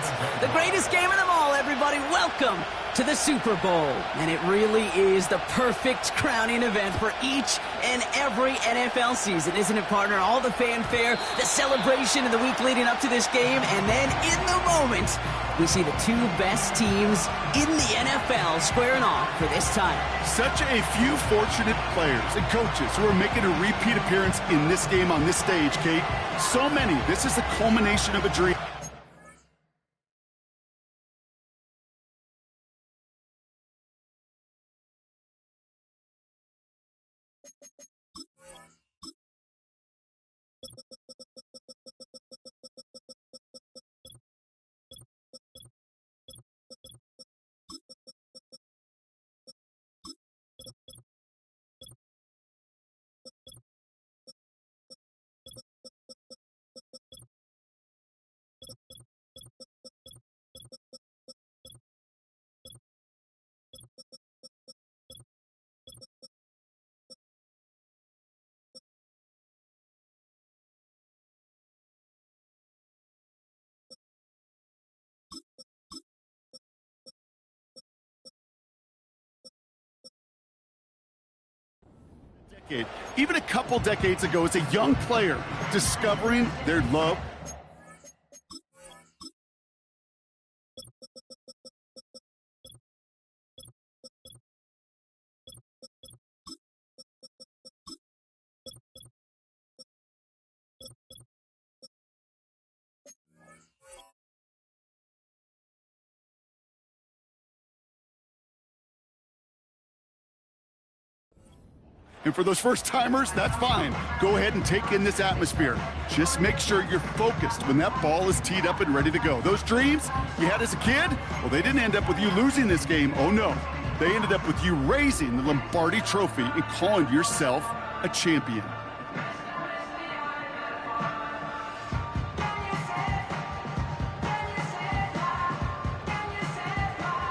It's the greatest game of them all, everybody. Welcome to the Super Bowl. And it really is the perfect crowning event for each and every NFL season, isn't it, partner? All the fanfare, the celebration in the week leading up to this game, and then in the moment, we see the two best teams in the NFL squaring off for this title. Such a few fortunate players and coaches who are making a repeat appearance in this game on this stage, Kate. So many. This is the culmination of a dream. Even a couple decades ago, as a young player, discovering their love. And for those first-timers, that's fine. Go ahead and take in this atmosphere. Just make sure you're focused when that ball is teed up and ready to go. Those dreams you had as a kid, well, they didn't end up with you losing this game. Oh, no. They ended up with you raising the Lombardi Trophy and calling yourself a champion.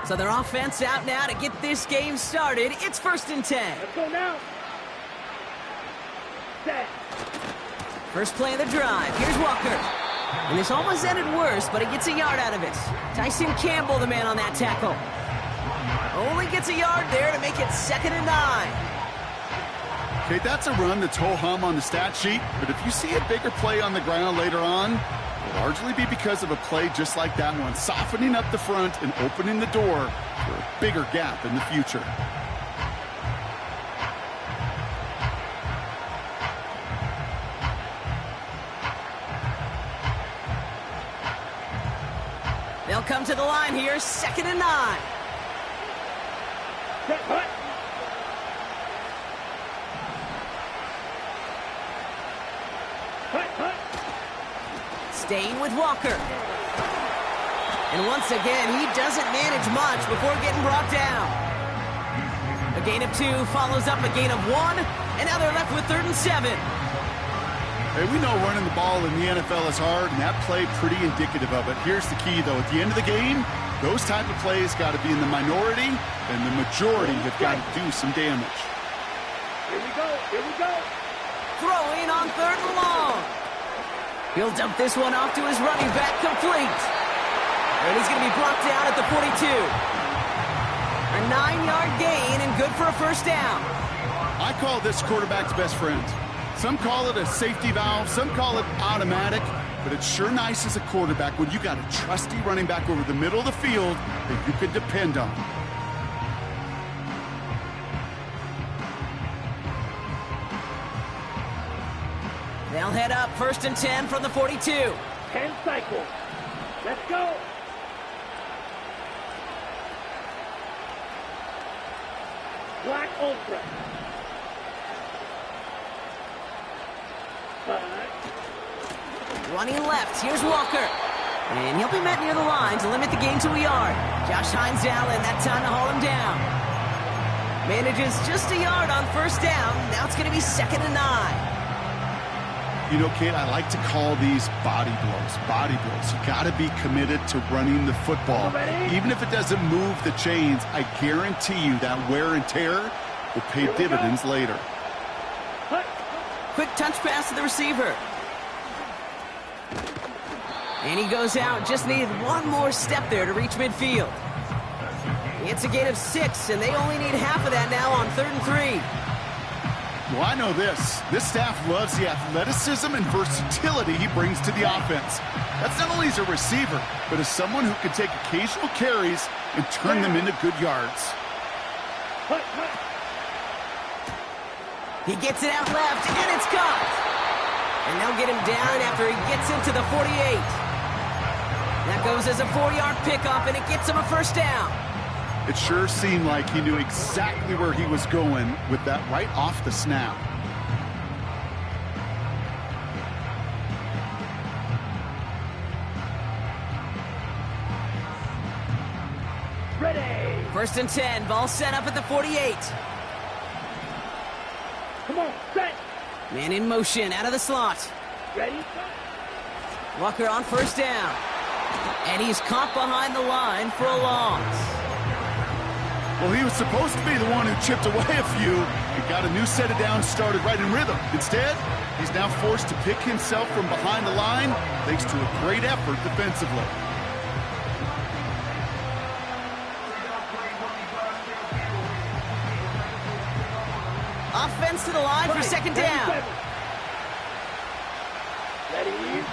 So their offense out now to get this game started. It's 1st and 10. Let's go now. First play of the drive. Here's Walker. And this almost ended worse, but he gets a yard out of it. Tyson Campbell, the man on that tackle. Only gets a yard there to make it 2nd and 9. Okay, that's a run that's ho-hum on the stat sheet, but if you see a bigger play on the ground later on, it'll largely be because of a play just like that one, softening up the front and opening the door for a bigger gap in the future. They'll come to the line here, 2nd and 9. Staying with Walker. And once again, he doesn't manage much before getting brought down. A gain of 2 follows up a gain of 1, and now they're left with 3rd and 7. Hey, we know running the ball in the NFL is hard, and that play pretty indicative of it. Here's the key, though. At the end of the game, those type of plays got to be in the minority, and the majority have got to do some damage. Here we go. Here we go. Throwing on 3rd and long. He'll dump this one off to his running back, complete. And he's going to be brought down at the 42. A 9-yard gain and good for a 1st down. I call this quarterback's best friend. Some call it a safety valve, some call it automatic, but it's sure nice as a quarterback when you got a trusty running back over the middle of the field that you can depend on. They'll head up 1st and 10 from the 42. 10 cycles. Let's go. Black Ultra. Running left, here's Walker. And he'll be met near the line to limit the gain to a yard. Josh Hines-Allen, that time to haul him down. Manages just a yard on 1st down. Now it's going to be 2nd and 9. You know, Kate, I like to call these body blows. Body blows. You got to be committed to running the football. Even if it doesn't move the chains, I guarantee you that wear and tear will pay dividends later. Quick touch pass to the receiver. And he goes out. Just needed one more step there to reach midfield. It's a gain of 6, and they only need half of that now on 3rd and 3. Well, I know this. This staff loves the athleticism and versatility he brings to the offense. That's not only as a receiver, but as someone who can take occasional carries and turn them into good yards. He gets it out left, and it's caught. And they'll get him down after he gets into the 48. That goes as a 4-yard pickup, and it gets him a first down. It sure seemed like he knew exactly where he was going with that right off the snap. Ready. 1st and 10, ball set up at the 48. Come on, set. Man in motion, out of the slot. Ready, Walker on 1st down. And he's caught behind the line for a loss. Well, he was supposed to be the one who chipped away a few and got a new set of downs started right in rhythm. Instead, he's now forced to pick himself from behind the line thanks to a great effort defensively. Offense to the line for 2nd down.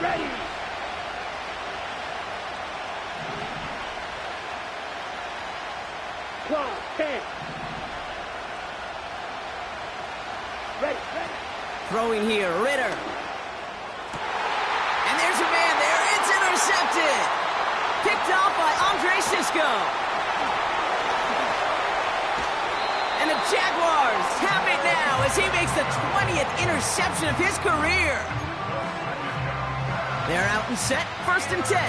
Ready. Clock, 10. Ready. Throwing here, Ritter. And there's a man there. It's intercepted. Picked off by Andre Sisco. And the Jaguars have it now as he makes the 20th interception of his career. They're out and set, 1st and 10.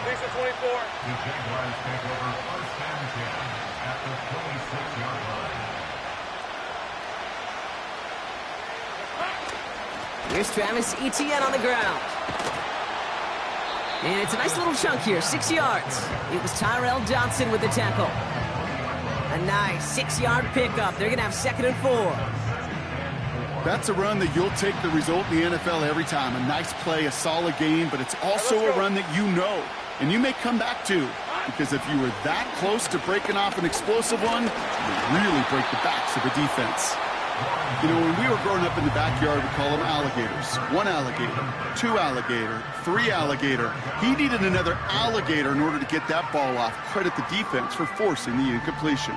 Next to 24. The Jaguars take over 1st and 10 at the 26-yard line. Here's Travis Etienne on the ground. And it's a nice little chunk here, 6 yards. It was Tyrell Johnson with the tackle. A nice 6-yard pickup. They're going to have 2nd and 4. That's a run that you'll take the result in the NFL every time. A nice play, a solid game, but it's also a run that you know, and you may come back to, because if you were that close to breaking off an explosive one, you really break the backs of the defense. You know, when we were growing up in the backyard, we call them alligators. 1 alligator, 2 alligator, 3 alligator. He needed another alligator in order to get that ball off. Credit the defense for forcing the incompletion.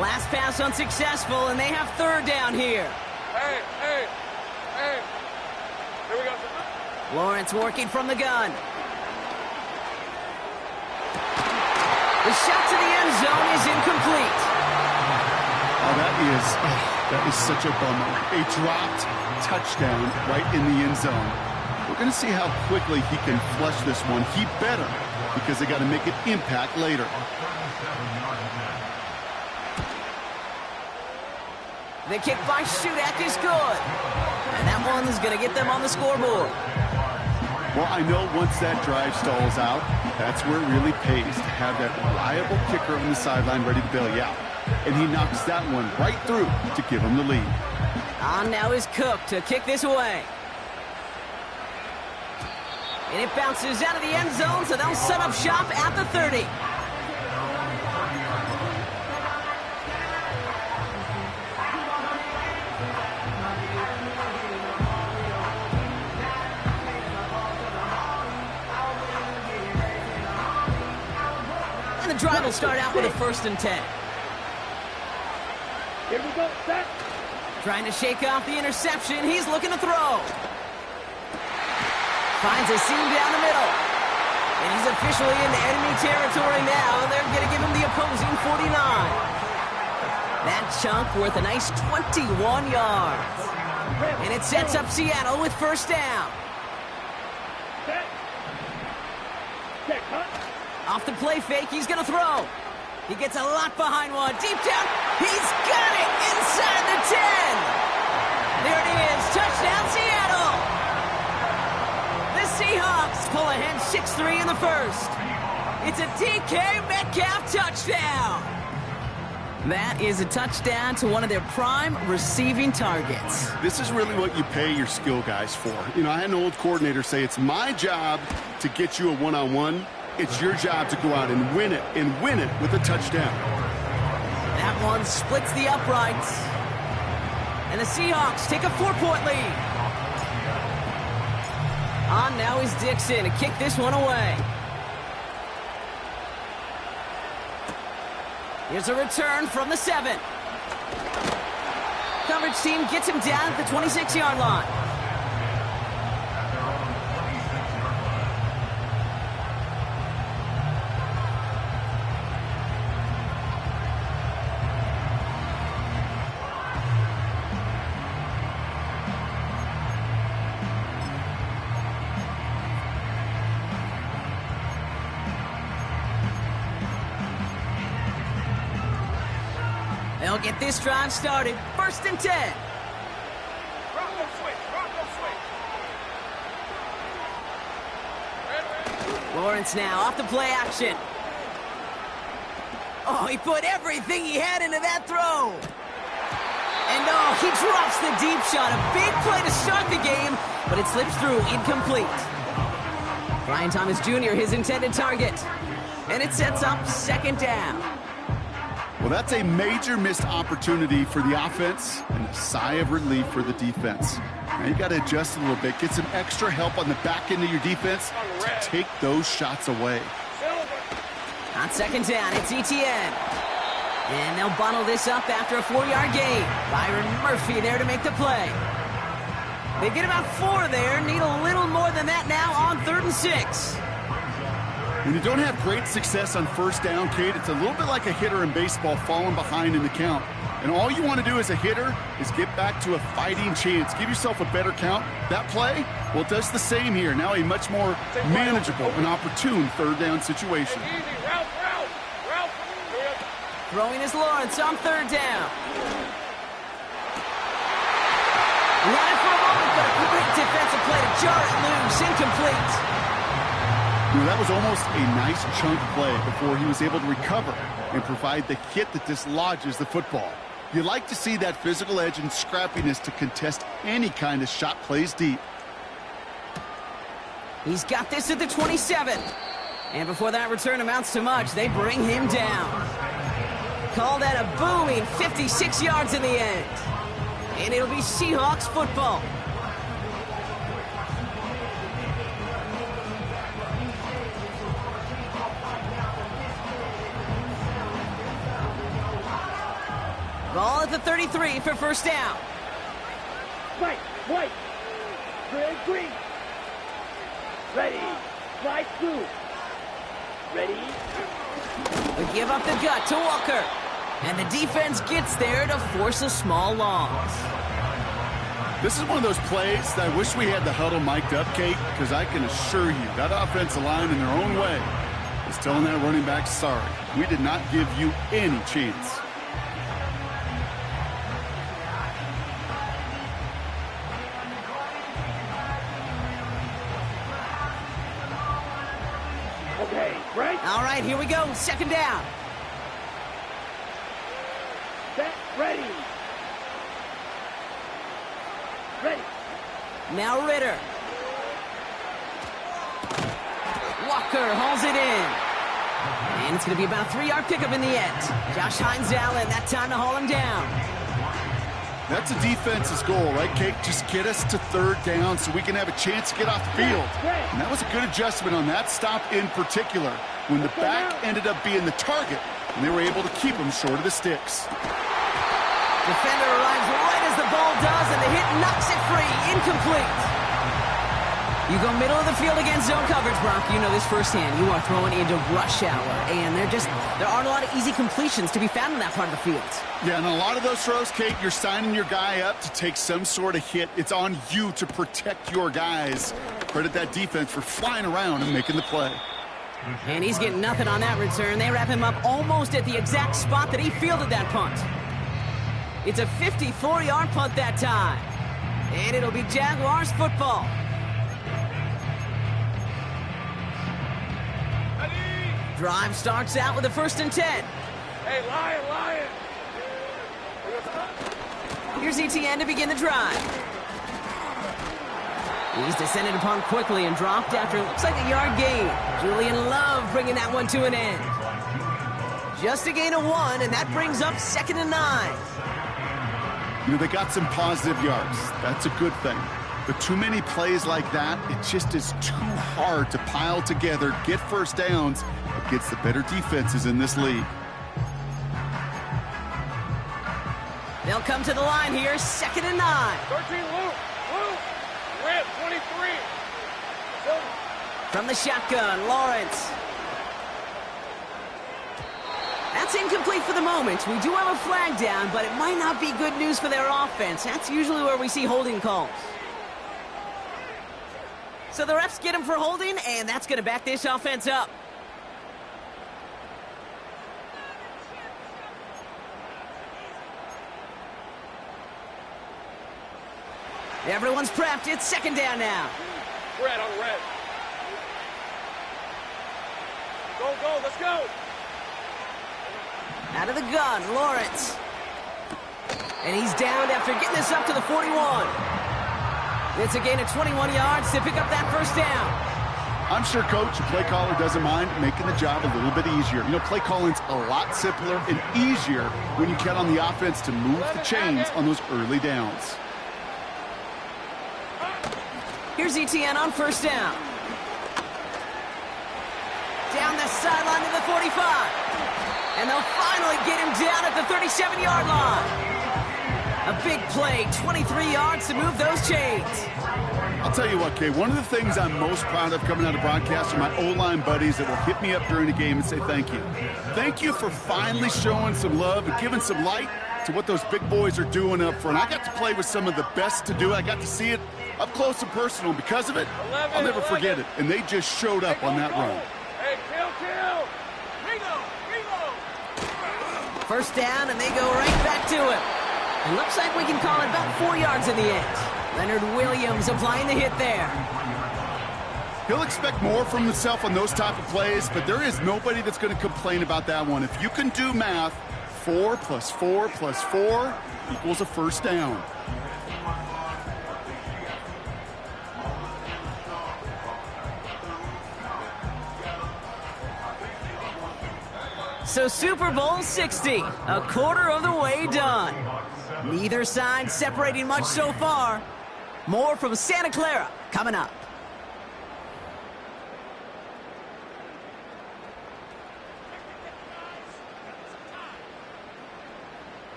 Last pass unsuccessful, and they have 3rd down here. Hey. Here we go. Lawrence working from the gun. The shot to the end zone is incomplete. Oh, that is such a bummer. A dropped touchdown right in the end zone. We're going to see how quickly he can flush this one. He better, because they got to make it impact later. The kick by Shudak is good. And that one is going to get them on the scoreboard. Well, I know once that drive stalls out, that's where it really pays to have that reliable kicker on the sideline ready to bail you out. And he knocks that one right through to give him the lead. On now is Cook to kick this away. And it bounces out of the end zone, so they'll set up shop at the 30. The drive will start out with a 1st and 10. Here we go, set. Trying to shake off the interception. He's looking to throw. Finds a seam down the middle. And he's officially into enemy territory now. They're going to give him the opposing 49. That chunk worth a nice 21 yards. And it sets up Seattle with 1st down. Set. Set, cut. Off the play fake, he's going to throw. He gets a lot behind one. Deep down, he's got it inside the 10. There it is, touchdown Seattle. The Seahawks pull ahead 6-3 in the 1st. It's a DK Metcalf touchdown. That is a touchdown to one of their prime receiving targets. This is really what you pay your skill guys for. You know, I had an old coordinator say it's my job to get you a one-on-one. It's your job to go out and win it with a touchdown. That one splits the uprights. And the Seahawks take a 4-point lead. On now is Dixon to kick this one away. Here's a return from the 7. Coverage team gets him down at the 26-yard line. They'll get this drive started. 1st and 10. Rocco switch. Lawrence now off the play action. Oh, he put everything he had into that throw. And oh, he drops the deep shot. A big play to start the game, but it slips through incomplete. Brian Thomas Jr., his intended target. And it sets up 2nd down. Well, that's a major missed opportunity for the offense and a sigh of relief for the defense. Now you got to adjust a little bit, get some extra help on the back end of your defense to take those shots away. On 2nd down, it's ETN. And they'll bundle this up after a 4-yard gain. Byron Murphy there to make the play. They get about 4 there, need a little more than that now on 3rd and 6. When you don't have great success on 1st down, Kate, it's a little bit like a hitter in baseball falling behind in the count. And all you want to do as a hitter is get back to a fighting chance. Give yourself a better count. That play, well, it does the same here. Now a much more manageable and opportune 3rd down situation. Route. Throwing is Lawrence on 3rd down. Ran it for a moment, but a great defensive play to jar it loose. Incomplete. You know, that was almost a nice chunk play before he was able to recover and provide the hit that dislodges the football. You like to see that physical edge and scrappiness to contest any kind of shot plays deep. He's got this at the 27. And before that return amounts to much, they bring him down. Call that a booming 56 yards in the end. And it'll be Seahawks football. Ball at the 33 for 1st down. White. Green. Ready. Slide through. Ready. They give up the gut to Walker. And the defense gets there to force a small loss. This is one of those plays that I wish we had the huddle mic'd up, Kate, because I can assure you that offensive line in their own way is telling that running back, sorry, we did not give you any chance. Okay, right. All right, here we go. 2nd down. Set. Ready. Now Ritter. Walker hauls it in. And it's going to be about a 3-yard pickup in the end. Josh Hines-Allen, that time to haul him down. That's a defense's goal, right, Kate? Just get us to 3rd down so we can have a chance to get off the field. And that was a good adjustment on that stop in particular, when the back ended up being the target, and they were able to keep him short of the sticks. Defender arrives right as the ball does, and the hit knocks it free. Incomplete. You go middle of the field against zone coverage, Brock. You know this firsthand. You are throwing into rush hour, and there aren't a lot of easy completions to be found in that part of the field. Yeah, and a lot of those throws, Kate, you're signing your guy up to take some sort of hit. It's on you to protect your guys. Credit that defense for flying around and making the play. And he's getting nothing on that return. They wrap him up almost at the exact spot that he fielded that punt. It's a 54-yard punt that time. And it'll be Jaguars football. Drive starts out with a 1st and 10. Hey, Lion! Here's ETN to begin the drive. He's descended upon quickly and dropped after it looks like a yard gain. Julian Love bringing that one to an end. Just a gain of 1, and that brings up 2nd and 9. You know, they got some positive yards. That's a good thing. But too many plays like that, it just is too hard to pile together, get first downs against the better defenses in this league. They'll come to the line here, 2nd and 9. 13, Luke! Red, 23! From the shotgun, Lawrence. That's incomplete for the moment. We do have a flag down, but it might not be good news for their offense. That's usually where we see holding calls. So the refs get him for holding, and that's going to back this offense up. Everyone's prepped. It's 2nd down now. Red on red. Go, let's go! Out of the gun, Lawrence. And he's down after getting this up to the 41. It's a gain of 21 yards to pick up that 1st down. I'm sure Coach, the play caller, doesn't mind making the job a little bit easier. You know, play calling's a lot simpler and easier when you count on the offense to move the chains on those early downs. Here's ETN on 1st down. Down the sideline to the 45. And they'll finally get him down at the 37-yard line. A big play, 23 yards to move those chains. I'll tell you what, Kay, one of the things I'm most proud of coming out of broadcast are my O-line buddies that will hit me up during the game and say thank you. Thank you for finally showing some love and giving some light to what those big boys are doing up front. I got to play with some of the best to do it. I got to see it up close and personal. Because of it, I'll never forget it. And they just showed up on that run. Hey, kill! Ringo! 1st down, and they go right back to it. It looks like we can call it about 4 yards in the end. Leonard Williams applying the hit there. He'll expect more from himself on those type of plays, but there is nobody that's going to complain about that one. If you can do math, 4 plus 4 plus 4 equals a 1st down. So Super Bowl 60, a quarter of the way done. Neither side separating much so far. More from Santa Clara coming up.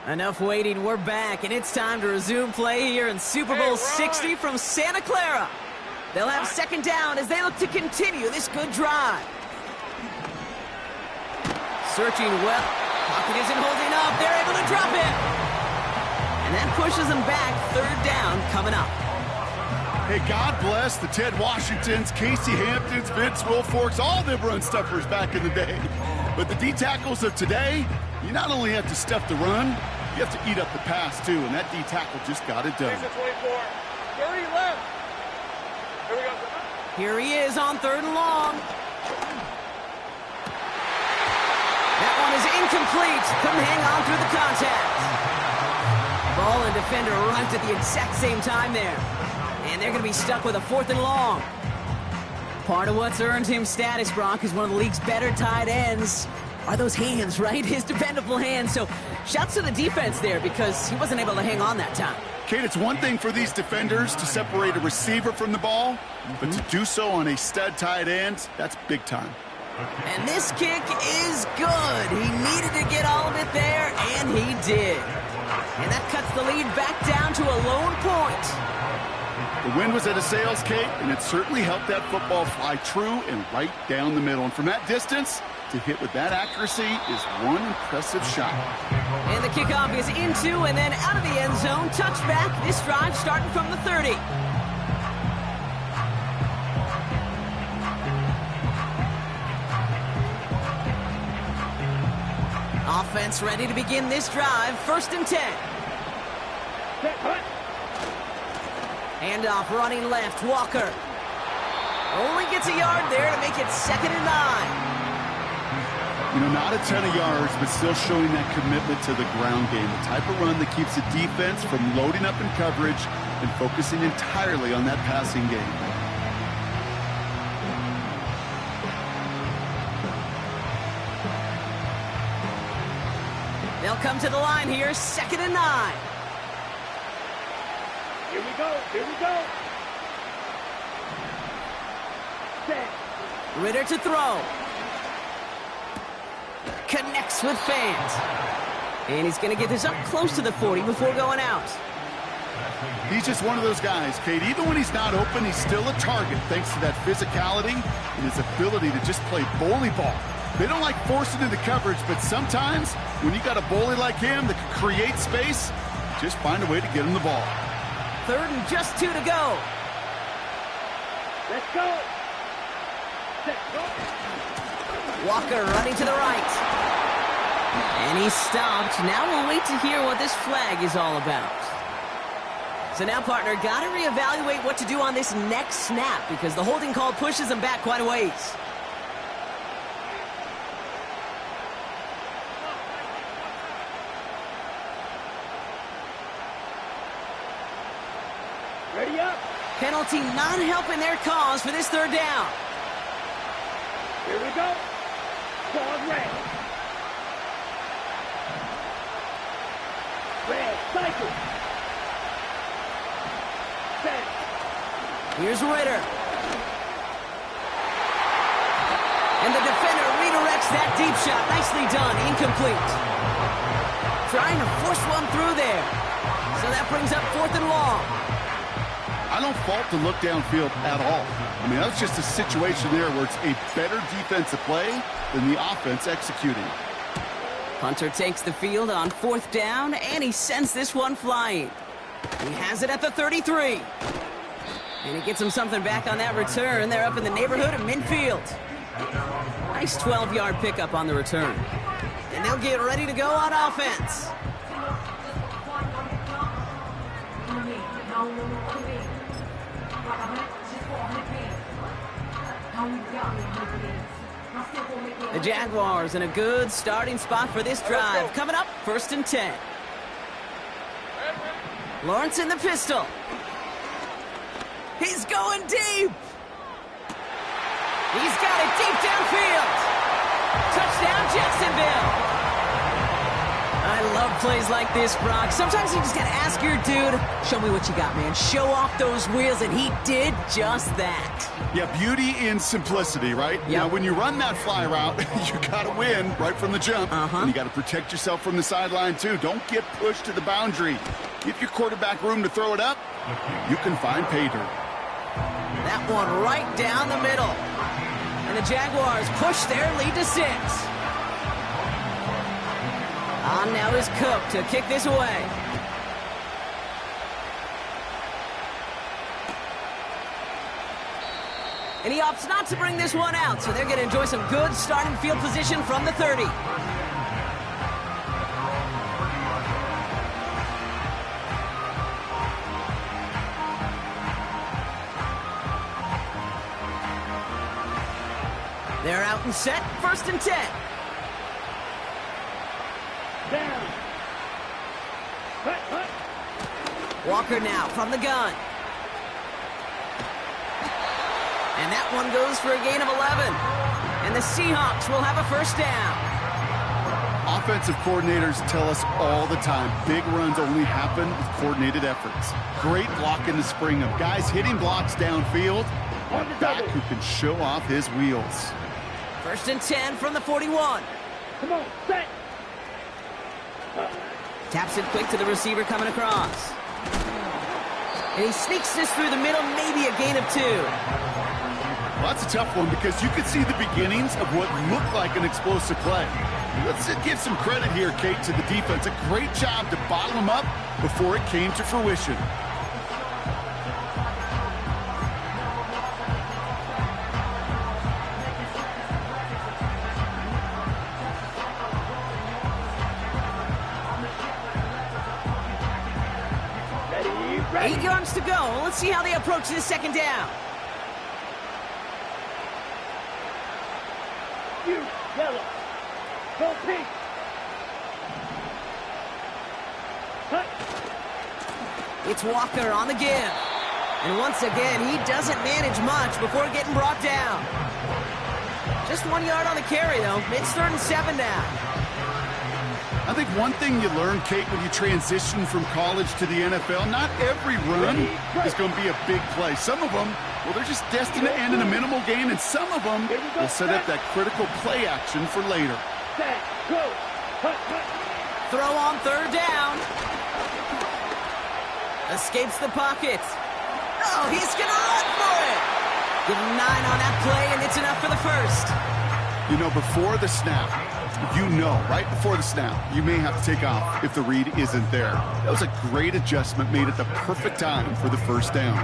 Enough waiting, we're back, and it's time to resume play here in Super Bowl 60 from Santa Clara. They'll have 2nd down as they look to continue this good drive. Searching well. Pocket isn't holding up. They're able to drop it. And that pushes them back. 3rd down coming up. Hey, God bless the Ted Washingtons, Casey Hamptons, Vince Wilforks, all them run stuffers back in the day. But the D-tackles of today, you not only have to stuff the run, you have to eat up the pass, too. And that D-tackle just got it done. 24. 30 left. Here we go. Here he is on 3rd and long. That one is incomplete. Couldn't hang on through the contact. Ball and defender arrived at the exact same time there. And they're going to be stuck with a 4th and long. Part of what's earned him status, Brock, is one of the league's better tight ends. Are those hands, right? His dependable hands. So shouts to the defense there because he wasn't able to hang on that time. Kate, it's one thing for these defenders to separate a receiver from the ball, but to do so on a stud tight end, that's big time. And this kick is good. He needed to get all of it there, and he did. And that cuts the lead back down to a lone point. The wind was at a sails, Kate, and it certainly helped that football fly true and right down the middle. And from that distance, to hit with that accuracy is one impressive shot. And the kickoff is into and then out of the end zone. Touchback. This drive starting from the 30. Offense ready to begin this drive. 1st and 10. Handoff running left, Walker. Only gets a yard there to make it 2nd and 9. You know, not a ton of yards, but still showing that commitment to the ground game. The type of run that keeps the defense from loading up in coverage and focusing entirely on that passing game. They'll come to the line here, 2nd and 9. Here we go. Here we go. Set. Ritter to throw. Connects with fans. And he's going to get this up close to the 40 before going out. He's just one of those guys, Kate. Even when he's not open, he's still a target thanks to that physicality and his ability to just play bully ball. They don't like forcing into coverage, but sometimes when you got a bully like him that can create space, just find a way to get him the ball. 3rd and just 2 to go. Let's go. Set, go. Walker running to the right. And he's stopped. Now we'll wait to hear what this flag is all about. So now, partner, got to reevaluate what to do on this next snap because the holding call pushes him back quite a ways. Ready up. Penalty not helping their cause for this 3rd down. Here we go. Ball red. Red, cycle. Set. Here's Ritter. And the defender redirects that deep shot. Nicely done. Incomplete. Trying to force one through there. So that brings up 4th and long. I don't fault the look downfield at all. I mean, that's just a situation there where it's a better defensive play than the offense executing. Hunter takes the field on 4th down, and he sends this one flying. He has it at the 33. And he gets him something back on that return. They're up in the neighborhood of midfield. Nice 12-yard pickup on the return. And they'll get ready to go on offense. The Jaguars in a good starting spot for this drive. Coming up, 1st and 10. Lawrence in the pistol. He's going deep. He's got it deep downfield. Touchdown, Jacksonville. I love plays like this, Brock. Sometimes you just got to ask your dude, show me what you got, man. Show off those wheels, and he did just that. Yeah, beauty in simplicity, right? Yep. Now, when you run that fly route, you got to win right from the jump. And you got to protect yourself from the sideline, too. Don't get pushed to the boundary. Give your quarterback room to throw it up. You can find pay dirt. That one right down the middle. And the Jaguars push their lead to 6. On now is Cook to kick this away. And he opts not to bring this one out, so they're going to enjoy some good starting field position from the 30. They're out and set, 1st and 10. Down. Hut, hut. Walker now from the gun. And that one goes for a gain of 11. And the Seahawks will have a 1st down. Offensive coordinators tell us all the time, big runs only happen with coordinated efforts. Great block in the spring of guys hitting blocks downfield. A back who can show off his wheels. 1st and 10 from the 41. Come on, set. Taps it quick to the receiver coming across. And he sneaks this through the middle, maybe a gain of 2. Well, that's a tough one because you could see the beginnings of what looked like an explosive play. Let's give some credit here, Kate, to the defense. A great job to bottle them up before it came to fruition. 8 yards to go. Let's see how they approach this second down. You, yellow. Go pink. Cut. It's Walker on the give. And once again, he doesn't manage much before getting brought down. Just 1 yard on the carry, though. It's 3rd and 7 now. I think one thing you learn, Kate, when you transition from college to the NFL, not every run is going to be a big play. Some of them, well, they're just destined to end in a minimal gain, and some of them will set up that critical play action for later. Set. Go. Cut. Throw on 3rd down. Escapes the pocket. Oh, he's going to run for it. Give him 9 on that play, and it's enough for the first. You know, before the snap, right before the snap, you may have to take off if the read isn't there. That was a great adjustment made at the perfect time for the first down.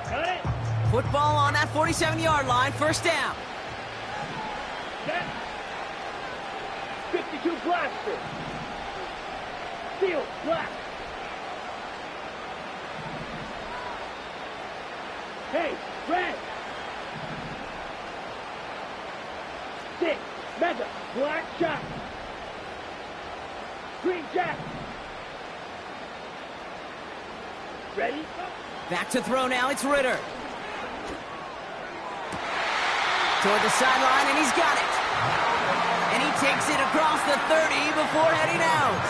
Got it. Football on that 47-yard line, 1st down. Set. 52 blaster. Steel. Black. Hey, red. 6. Mega. Black shot. Green jack. Ready? Back to throw now, it's Ritter. Toward the sideline, and he's got it. And he takes it across the 30 before heading out.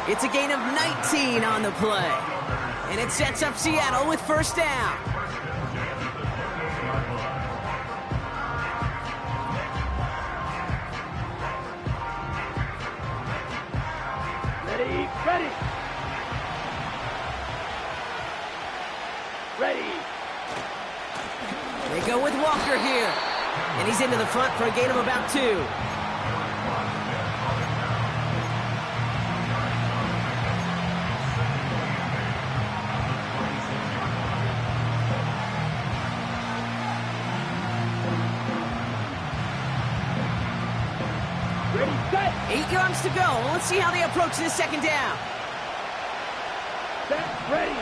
It's a gain of 19 on the play. And it sets up Seattle with 1st down. Ready. They go with Walker here. And he's into the front for a gain of about 2. Ready, set. 8 yards to go. Let's see how they approach this second down. Set, ready.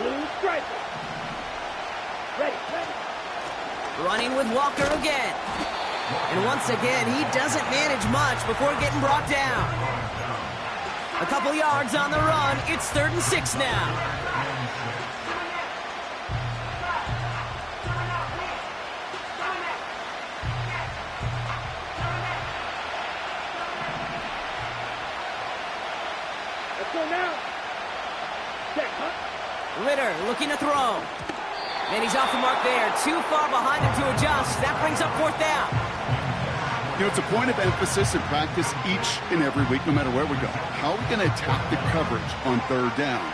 Blue striper. Ready. Running with Walker again. And once again, he doesn't manage much before getting brought down. A couple yards on the run. It's 3rd and 6 now. Let's go now. Set, huh? Ritter looking to throw. And he's off the mark there. Too far behind him to adjust. That brings up 4th down. You know, it's a point of emphasis in practice each and every week, no matter where we go. How are we going to attack the coverage on 3rd down?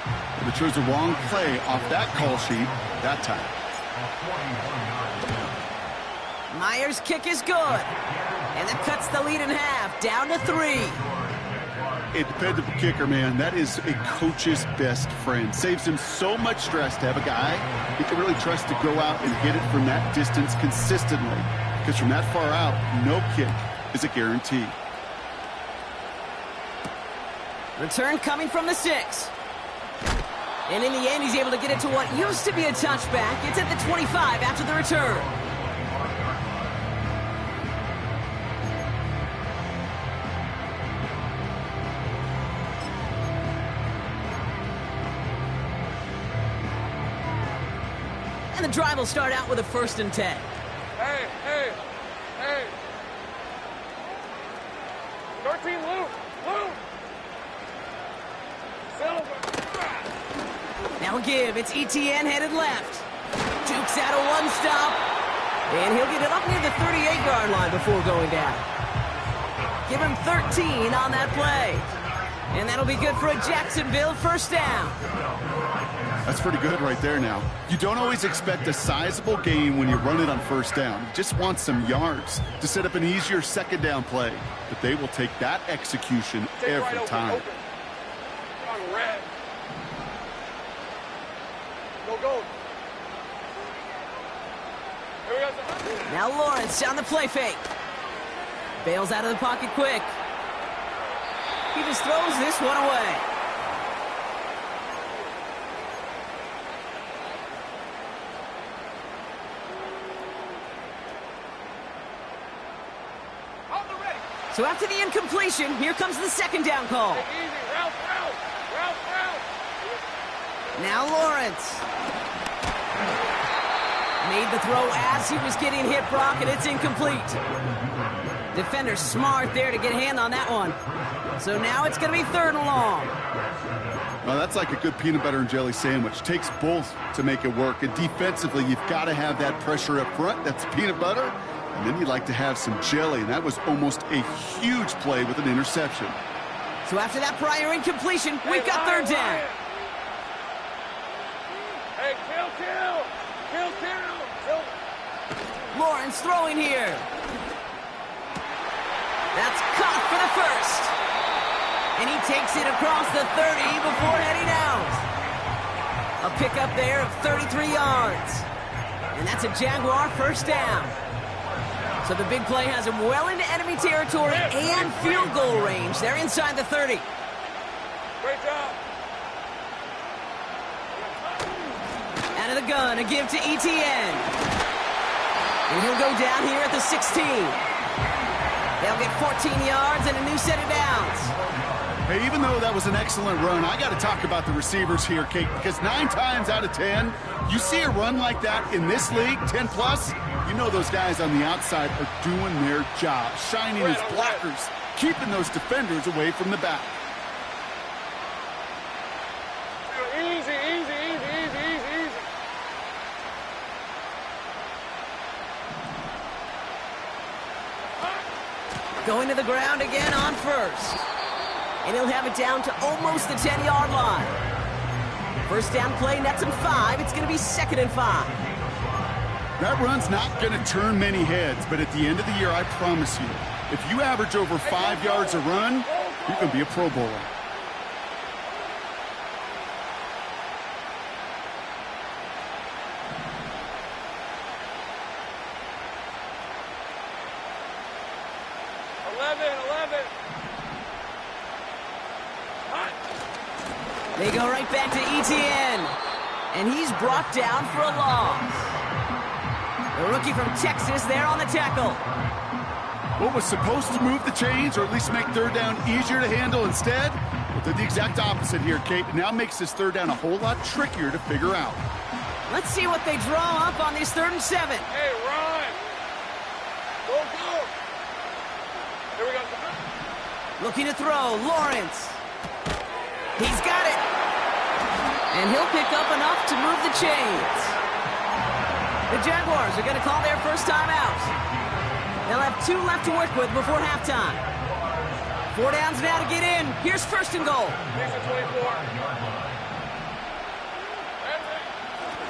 If it chose the wrong play off that call sheet that time. Myers' kick is good. And that cuts the lead in half. Down to 3. A dependable kicker, man, that is a coach's best friend. Saves him so much stress to have a guy he can really trust to go out and hit it from that distance consistently. Because from that far out, no kick is a guarantee. Return coming from the 6. And in the end, he's able to get it to what used to be a touchback. It's at the 25 after the return. And the drive will start out with a 1st and 10. Hey. 13, Lou. Silver. Now give. It's ETN headed left. Jukes out a 1-stop. And he'll get it up near the 38-yard line before going down. Give him 13 on that play. And that'll be good for a Jacksonville 1st down. That's pretty good right there now. You don't always expect a sizable gain when you run it on 1st down. You just want some yards to set up an easier 2nd down play. But they will take that execution every time. On red. Go. Here we go. Now Lawrence on the play fake. Bails out of the pocket quick. He just throws this one away. So after the incompletion, here comes the second down call. Easy, route. Now Lawrence. Made the throw as he was getting hit, Brock, and it's incomplete. Defender smart there to get a hand on that one. So now it's going to be 3rd and long. Well, that's like a good peanut butter and jelly sandwich. Takes both to make it work. And defensively, you've got to have that pressure up front. That's peanut butter. And then you'd like to have some jelly. And that was almost a huge play with an interception. So after that prior incompletion, we've got 3rd down. Hey, kill. Lawrence throwing here. That's caught for the first. And he takes it across the 30 before heading out. A pickup there of 33 yards. And that's a Jaguar first down. So the big play has him well into enemy territory and field goal range. They're inside the 30. Great job. Out of the gun, a give to ETN. And he'll go down here at the 16. They'll get 14 yards and a new set of downs. Hey, even though that was an excellent run, I got to talk about the receivers here, Kate, because 9 times out of 10, you see a run like that in this league, 10 plus, you know those guys on the outside are doing their job, shining as blockers, keeping those defenders away from the back. Easy. Going to the ground again on first. And he'll have it down to almost the 10-yard line. First down play nets him 5. It's going to be 2nd and 5. That run's not going to turn many heads, but at the end of the year, I promise you, if you average over 5 yards a run, you're going to be a Pro Bowler. They go right back to ETN. And he's brought down for a loss. The rookie from Texas there on the tackle. What was supposed to move the chains, or at least make 3rd down easier to handle instead, well, did the exact opposite here, Kate. Now makes this 3rd down a whole lot trickier to figure out. Let's see what they draw up on this 3rd and 7. Hey, run. Go. Here we go. Looking to throw, Lawrence. He's got it. And he'll pick up enough to move the chains. The Jaguars are going to call their first time out. They'll have 2 left to work with before halftime. 4 downs now to get in. Here's 1st and goal.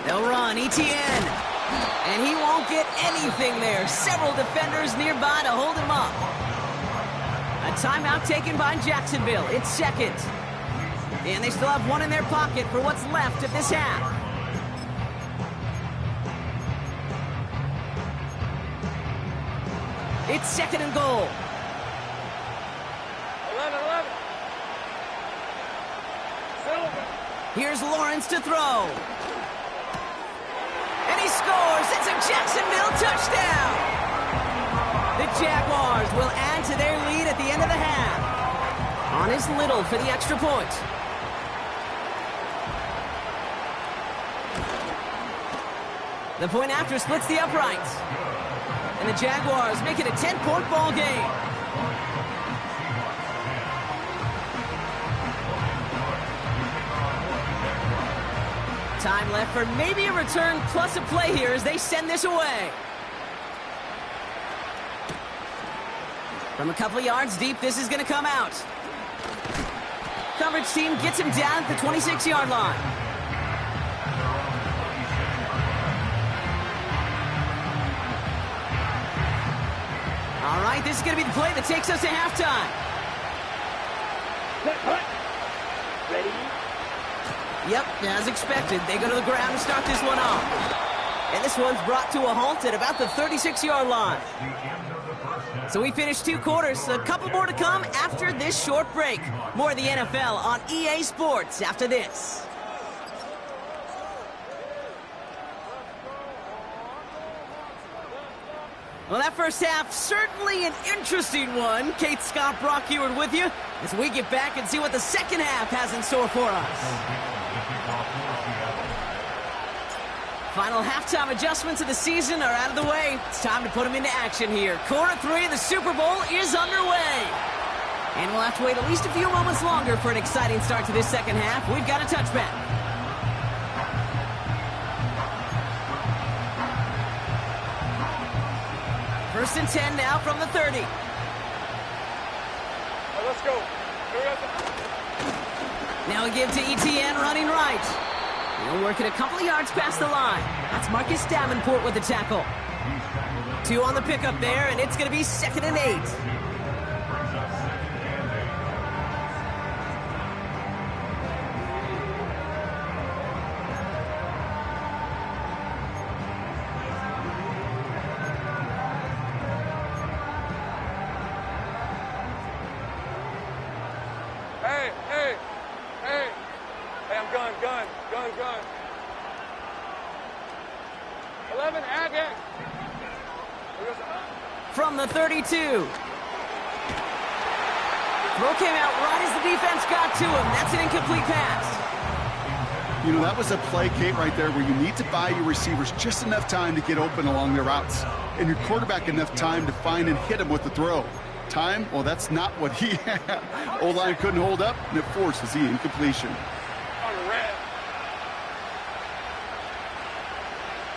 They'll run, ETN. And he won't get anything there. Several defenders nearby to hold him up. A timeout taken by Jacksonville. It's 2nd. And they still have 1 in their pocket for what's left of this half. It's 2nd and goal. 11. Silver. Here's Lawrence to throw. And he scores. It's a Jacksonville touchdown. The Jaguars will add to their lead at the end of the half. On is Little for the extra point. The point after splits the uprights. And the Jaguars make it a 10-point ball game. Time left for maybe a return plus a play here as they send this away. From a couple of yards deep, this is going to come out. Coverage team gets him down at the 26-yard line. All right, this is going to be the play that takes us to halftime. Ready? Yep, as expected, they go to the ground and start this one off. And this one's brought to a halt at about the 36-yard line. The end of the first half. So we finished 2 quarters. A couple more to come after this short break. More of the NFL on EA Sports after this. Well, that first half, certainly an interesting one. Kate Scott, Brock Eward with you as we get back and see what the second half has in store for us. Final halftime adjustments of the season are out of the way. It's time to put them into action here. Quarter 3 of the Super Bowl is underway. And we'll have to wait at least a few moments longer for an exciting start to this second half. We've got a touchback. First and 10 now from the 30. Right, let's go. Now we give to ETN running right. He'll work it a couple of yards past the line. That's Marcus Davenport with the tackle. 2 on the pickup there, and it's going to be 2nd and 8. Hey, I'm gun. 11, Aggie. From the 32. Throw came out right as the defense got to him. That's an incomplete pass. You know, that was a play, Kate, right there, where you need to buy your receivers just enough time to get open along their routes, and your quarterback enough time to find and hit him with the throw. Time? Well, that's not what he had. O-line couldn't hold up, and it forces the incompletion. On the red.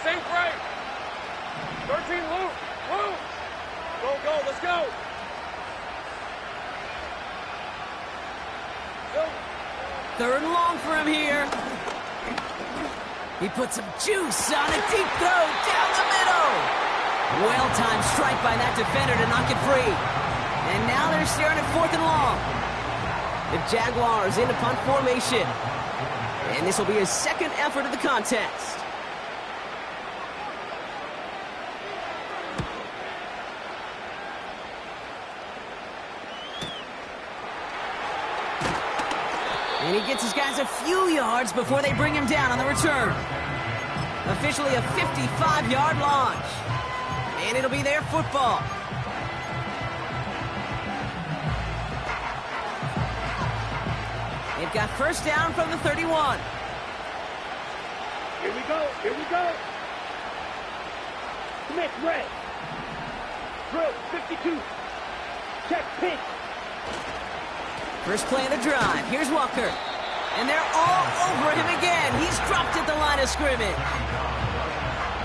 Safe right. 13, Luke. Go, let's go. Go. 3rd and long for him here. He put some juice on a deep throw down the middle. Well-timed strike by that defender to knock it free. And now they're staring at 4th and long. The Jaguars into punt formation. And this will be his 2nd effort of the contest. And he gets his guys a few yards before they bring him down on the return. Officially a 55-yard launch. And it'll be their football. They've got first down from the 31. Here we go. Commit red. Drill 52. Check pitch. First play of the drive. Here's Walker. And they're all over him again. He's dropped at the line of scrimmage.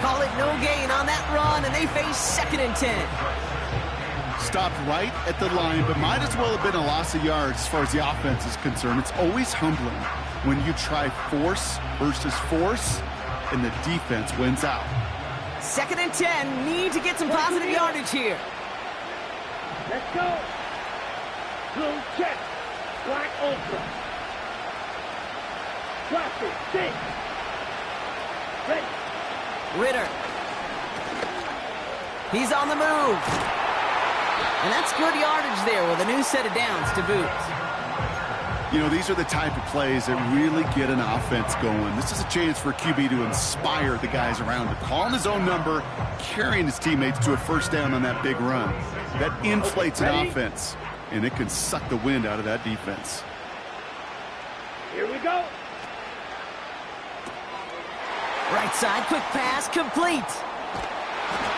Call it no gain on that run, and they face 2nd and 10. Stopped right at the line, but might as well have been a loss of yards as far as the offense is concerned. It's always humbling when you try force versus force, and the defense wins out. 2nd and 10. Need to get some positive yardage here. Let's go. Blue check. Black ultra. Classic. 6. Ready. Ritter. He's on the move. And that's good yardage there with a new set of downs to boot. You know, these are the type of plays that really get an offense going. This is a chance for a QB to inspire the guys around him. Calling his own number, carrying his teammates to a first down on that big run. That inflates an offense, and it can suck the wind out of that defense. Here we go. Right side, quick pass, complete.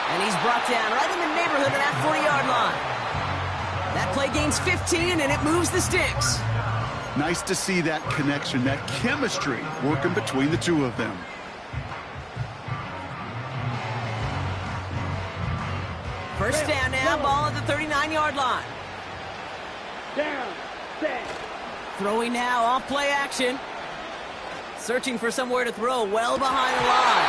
And he's brought down right in the neighborhood of that 40-yard line. That play gains 15, and it moves the sticks. Nice to see that connection, that chemistry working between the two of them. First down now, ball at the 39-yard line. Down, set. Throwing now, off play action. Searching for somewhere to throw, well behind the line.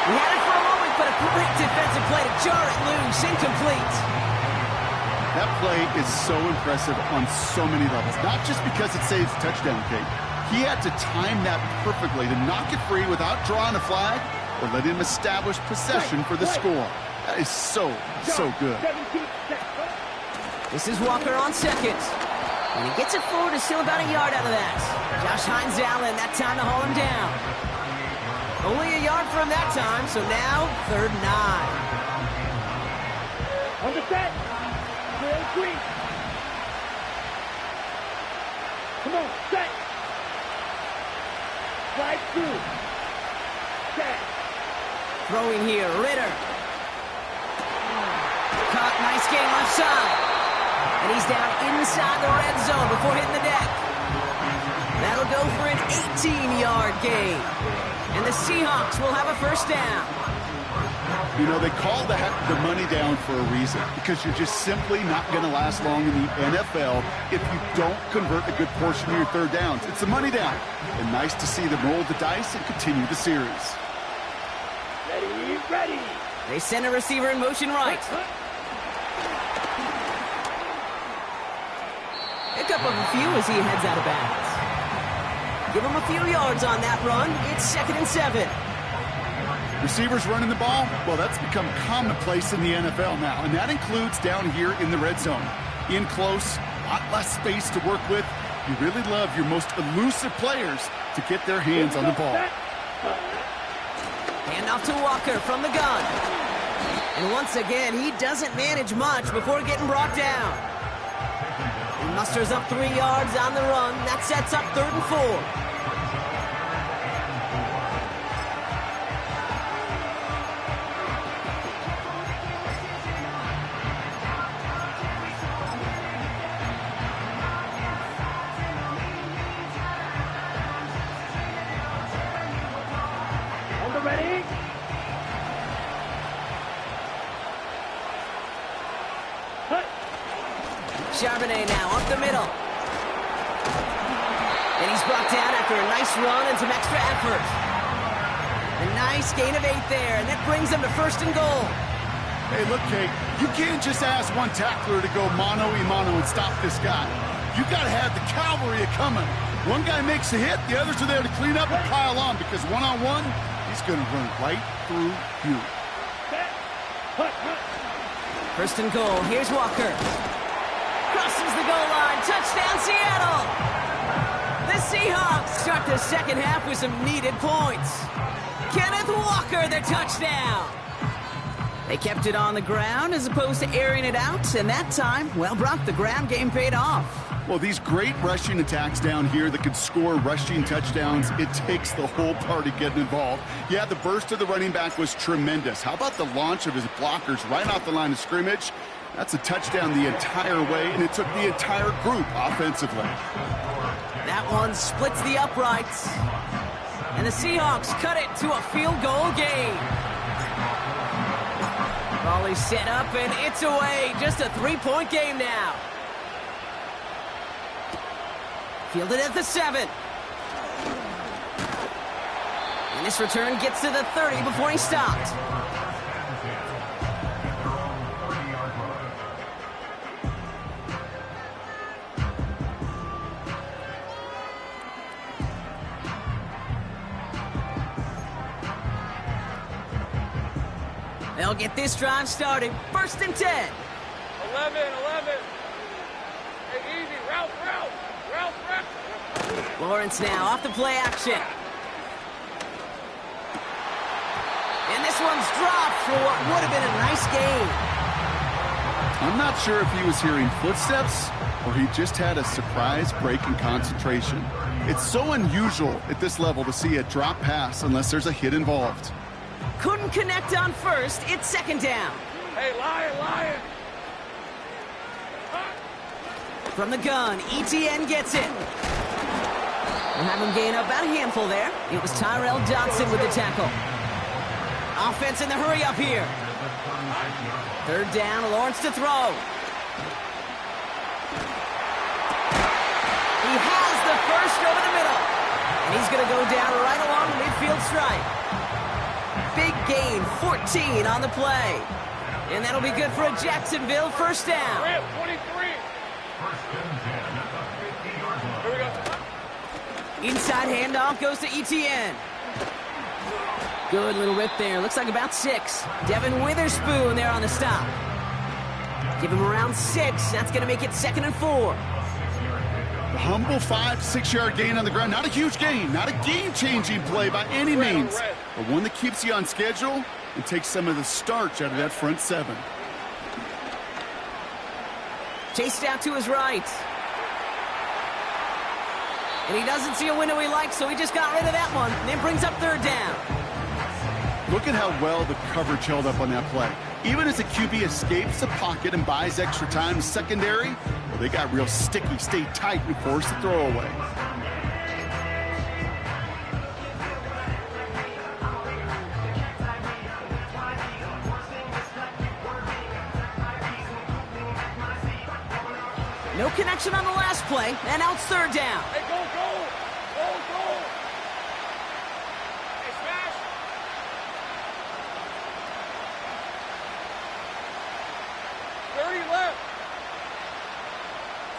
He had it for a moment, but a great defensive play to jar it loose, incomplete. That play is so impressive on so many levels, not just because it saves a touchdown, Kate. He had to time that perfectly to knock it free without drawing a flag or let him establish possession for the score. That is so good. 17 seconds. This is Walker on second. And he gets it forward, is still about a yard out of that. Josh Hines Allen, that time to haul him down. Only a yard for him that time, so now 3rd and 9. On the set. Clear green. Come on, set. Slide through. Set. Throwing here, Ritter. Caught, nice game left side. And he's down inside the red zone before hitting the deck. That'll go for an 18-yard gain. And the Seahawks will have a 1st down. You know, they call the money down for a reason, because you're just simply not going to last long in the NFL if you don't convert a good portion of your 3rd downs. It's the money down. And nice to see them roll the dice and continue the series. Ready, ready. They send a receiver in motion right. Pick up of a few as he heads out of bounds. Give him a few yards on that run. It's 2nd and 7. Receivers running the ball, well, that's become commonplace in the NFL now, and that includes down here in the red zone. In close, a lot less space to work with. You really love your most elusive players to get their hands on the ball. Hand off to Walker from the gun. And once again, he doesn't manage much before getting brought down. He musters up 3 yards on the run. That sets up 3rd and 4. Ready? Cut. Charbonnet now up the middle. And he's brought down after a nice run and some extra effort. A nice gain of 8 there, and that brings them to 1st and goal. Hey, look, Kate, you can't just ask one tackler to go mano-a-mano and stop this guy. You got to have the cavalry coming. One guy makes a hit, the others are there to clean up and pile on, because one-on-one, he's going to run right through you. 1st and goal. Here's Walker. Crosses the goal line. Touchdown, Seattle. The Seahawks start the 2nd half with some needed points. Kenneth Walker, the touchdown. They kept it on the ground as opposed to airing it out, and that time, well, Brock, the ground game paid off. Well, these great rushing attacks down here that could score rushing touchdowns, it takes the whole party getting involved. Yeah, the burst of the running back was tremendous. How about the launch of his blockers right off the line of scrimmage? That's a touchdown the entire way, and it took the entire group offensively. That one splits the uprights. And the Seahawks cut it to a field goal game. Volley set up, and it's away. Just a 3-point game now. Fielded at the 7. And this return gets to the 30 before he stopped. They'll get this drive started. 1st and 10. 11. Hey, easy. Route. Lawrence now off the play action. And this one's dropped for what would have been a nice gain. I'm not sure if he was hearing footsteps or he just had a surprise break in concentration. It's so unusual at this level to see a drop pass unless there's a hit involved. Couldn't connect on 1st. It's 2nd down. Hey, Lion. From the gun, ETN gets it. We'll have him gain about a handful there. It was Tyrell Dodson with the tackle. Offense in the hurry up here. 3rd down, Lawrence to throw. He has the 1st over the middle. And he's going to go down right along the midfield stripe. Big gain, 14 on the play. And that'll be good for a Jacksonville 1st down. 23. Here we go. Inside handoff goes to ETN. Good little rip there. Looks like about 6. Devin Witherspoon there on the stop. Give him around 6. That's going to make it 2nd and 4. The humble 5-6-yard gain on the ground. Not a huge gain, not a game-changing play by any means, but one that keeps you on schedule and takes some of the starch out of that front 7. Chased out to his right. And he doesn't see a window he likes, so he just got rid of that one. And then brings up 3rd down. Look at how well the coverage held up on that play. Even as the QB escapes the pocket and buys extra time in secondary, well, they got real sticky, stayed tight, and forced the throwaway. No connection on the last play, and now it's 3rd down. Hey, go, go! Go, go! Hey, smash! Left.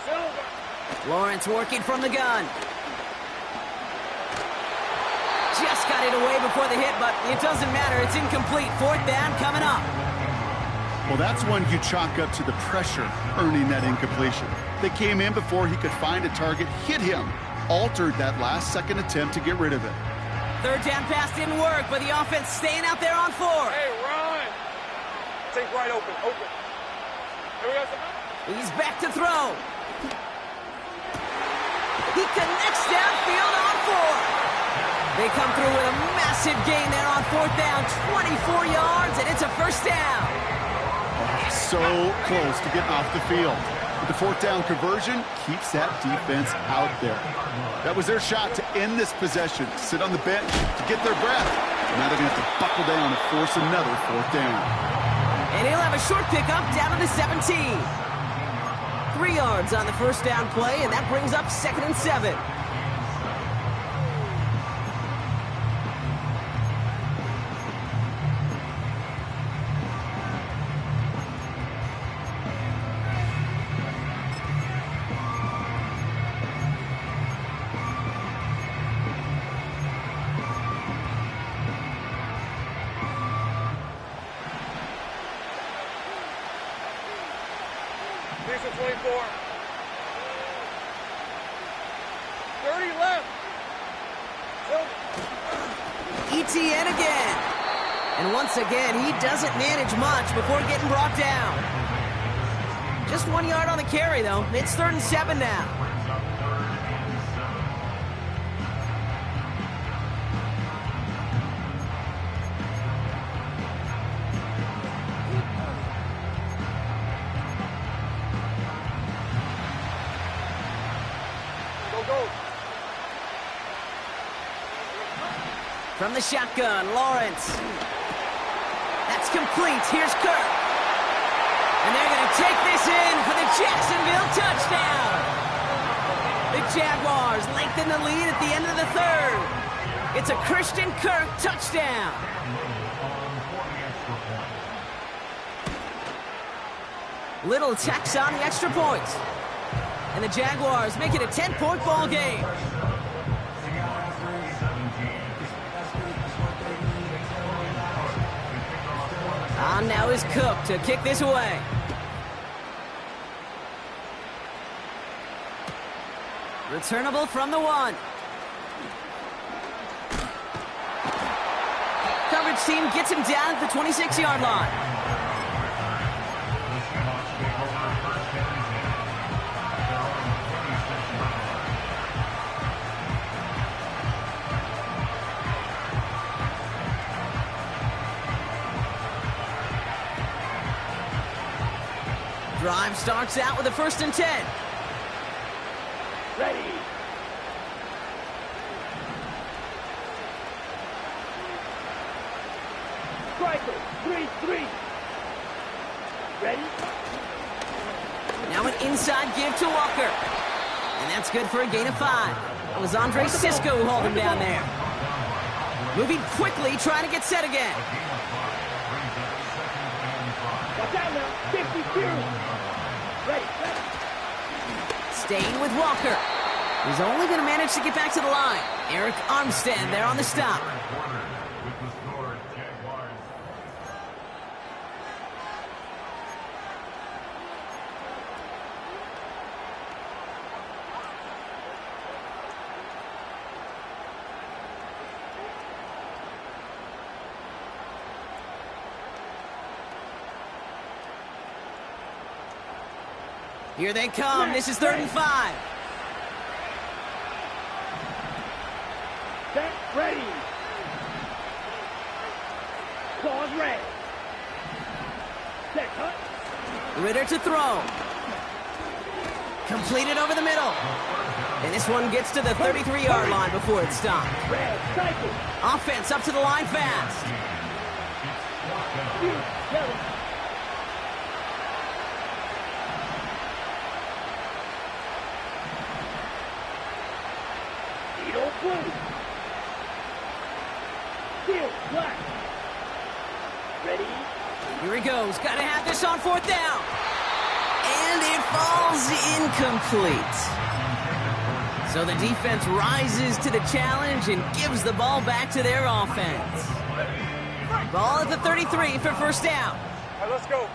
Silver. Lawrence working from the gun. Just got it away before the hit, but it doesn't matter. It's incomplete. 4th down coming up. Well, that's one you chalk up to the pressure earning that incompletion. They came in before he could find a target, hit him, altered that last-second attempt to get rid of it. 3rd down pass didn't work, but the offense staying out there on 4. Hey, run! Take right open, open. Here we go, He's back to throw. He connects downfield on 4. They come through with a massive gain there on 4th down, 24 yards, and it's a 1st down. So close to getting off the field. But the 4th down conversion keeps that defense out there. That was their shot to end this possession, sit on the bench to get their breath. Now they're going to have to buckle down and force another 4th down. And he'll have a short pickup down to the 17. 3 yards on the 1st down play, and that brings up 2nd and 7. Here's the 24. 30 left. ETN again. And once again, he doesn't manage much before getting brought down. Just 1 yard on the carry, though. It's 3rd and 7 now. From the shotgun, Lawrence. That's complete. Here's Kirk. And they're going to take this in for the Jacksonville touchdown. The Jaguars lengthen the lead at the end of the 3rd. It's a Christian Kirk touchdown. Little checks on the extra point. And the Jaguars make it a 10-point ball game. On now is Cook to kick this away. Returnable from the 1. Coverage team gets him down at the 26-yard line. Drive starts out with a 1st and 10. Ready. Striker, 3-3. Ready. Now an inside give to Walker. And that's good for a gain of 5. It was Andre Sisco who hauled him down there. Moving quickly, trying to get set again. Watch out now, 52. Ready. Staying with Walker. He's only going to manage to get back to the line. Eric Armstead there on the stop. Here they come. This is 3rd and 5. Set, ready. Claws red. Set, cut. Ritter to throw. Completed over the middle. And this one gets to the 33-yard line before it's stopped. Red, cycle. Offense up to the line fast. Yellow. Needle blue. Steel black. Ready? Here he goes. Got to have this on 4th down. And it falls incomplete. So the defense rises to the challenge and gives the ball back to their offense. Ball at the 33 for 1st down. All right, let's go.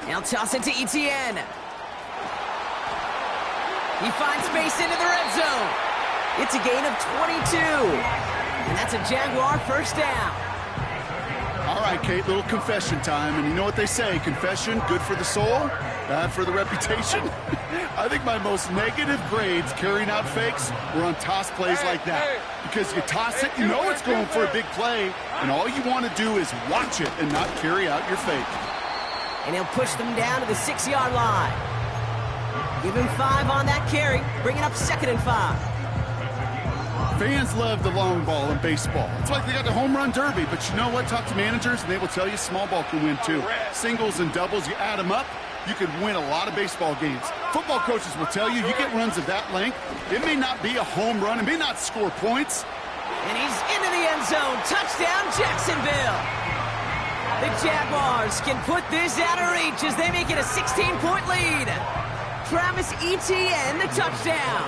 Now toss it to Etienne. He finds space into the red zone. It's a gain of 22. And that's a Jaguar 1st down. All right, Kate, little confession time. And you know what they say, confession, good for the soul, bad for the reputation. I think my most negative grades carrying out fakes were on toss plays like that. Because you toss it, you know it's going for a big play, and all you want to do is watch it and not carry out your fake. And he'll push them down to the 6-yard line. Give him 5 on that carry, bringing up 2nd and 5. Fans love the long ball in baseball. It's like they got the home run derby, but you know what? Talk to managers, and they will tell you small ball can win too. Singles and doubles, you add them up, you could win a lot of baseball games. Football coaches will tell you, you get runs of that length, it may not be a home run, it may not score points. And he's into the end zone. Touchdown, Jacksonville. The Jaguars can put this out of reach as they make it a 16-point lead. Travis Etienne, the touchdown.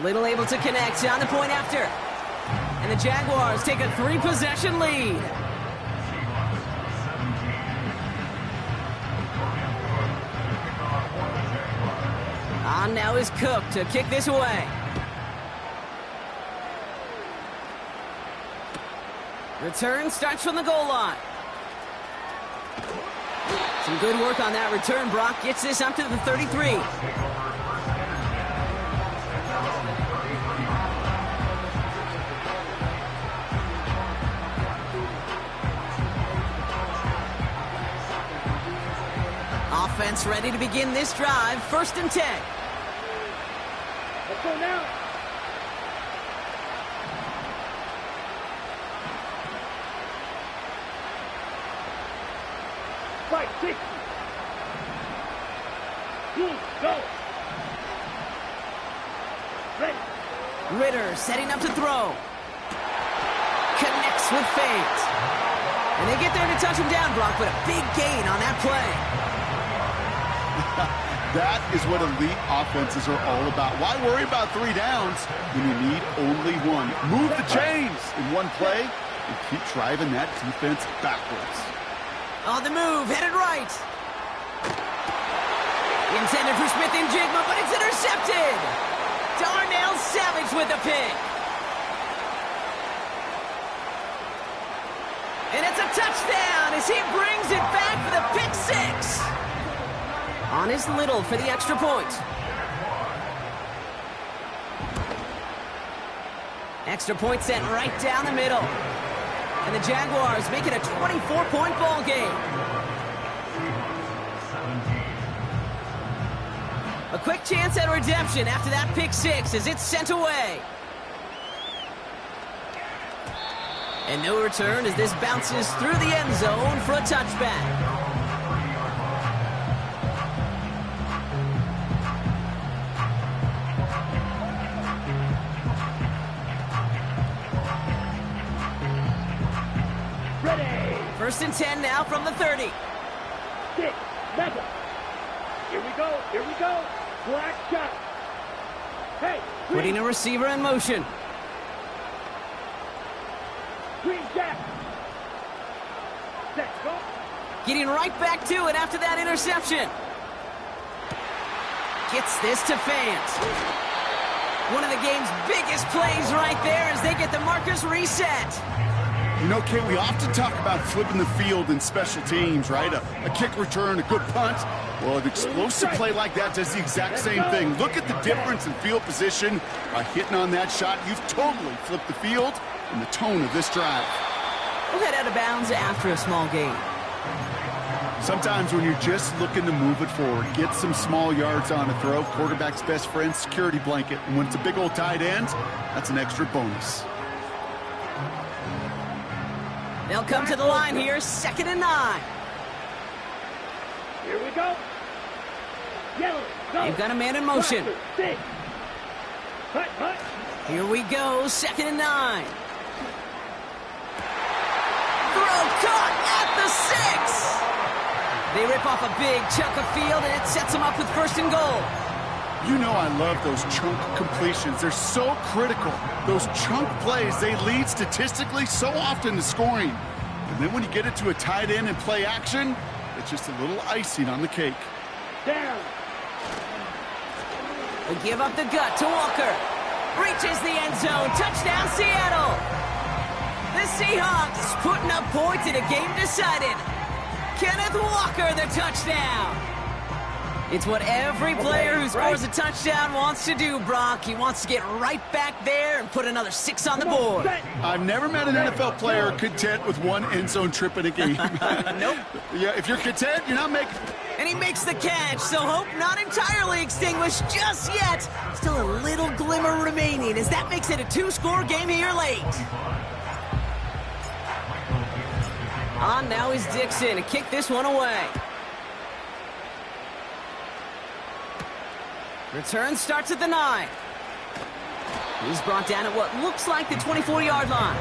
Little able to connect on the point after. And the Jaguars take a 3-possession lead. On now is Cook to kick this away. Return starts from the goal line. Some good work on that return. Brock gets this up to the 33. Offense ready to begin this drive. 1st and 10. Let's go now. Fight 60. Go. Ready. Ritter setting up to throw. Connects with fate. And they get there to touch him down, Brock, but a big gain on that play. That is what elite offenses are all about. Why worry about 3 downs when you need only 1? Move the chains in one play and keep driving that defense backwards. On the move, headed right. Intended for Smith and Jigma, but it's intercepted. Darnell Savage with the pick. And it's a touchdown as he brings it back for the pick 6. On his Little for the extra point. Extra point sent right down the middle. And the Jaguars make it a 24-point ball game. A quick chance at redemption after that pick 6 as it's sent away. And no return as this bounces through the end zone for a touchback. Ready. 1st and 10 now from the 30. 6, 7. Here we go. Here we go. Black shot. Hey. Green. Putting a receiver in motion. Green jack. Set. Go. Getting right back to it after that interception. Gets this to Fant. One of the game's biggest plays right there as they get the markers reset. You know, Kate, we often talk about flipping the field in special teams, right? A kick return, a good punt. Well, an explosive play like that does the exact same thing. Look at the difference in field position. By hitting on that shot, you've totally flipped the field and the tone of this drive. We'll head out of bounds after a small gain. Sometimes when you're just looking to move it forward, get some small yards on a throw, quarterback's best friend, security blanket. And when it's a big old tight end, that's an extra bonus. They'll come to the line here, 2nd and 9. Here we go. Yellow, go. They've got a man in motion. Six. Hut, hut. Here we go, 2nd and 9. Throw caught at the 6. They rip off a big chunk of field, and it sets them up with 1st and goal. You know I love those chunk completions. They're so critical. Those chunk plays, they lead statistically so often to scoring. And then when you get it to a tight end and play action, it's just a little icing on the cake. Down. They give up the gut to Walker. Reaches the end zone. Touchdown, Seattle. The Seahawks putting up points in a game decided. Kenneth Walker, the touchdown. It's what every player who scores a touchdown wants to do, Brock. He wants to get right back there and put another 6 on the board. I've never met an NFL player content with one end zone trip in a game. Nope. Yeah, if you're content, you're not making... And he makes the catch, so hope not entirely extinguished just yet. Still a little glimmer remaining as that makes it a 2-score game here late. On now is Dixon to kick this one away. Return starts at the 9. He's brought down at what looks like the 24-yard line.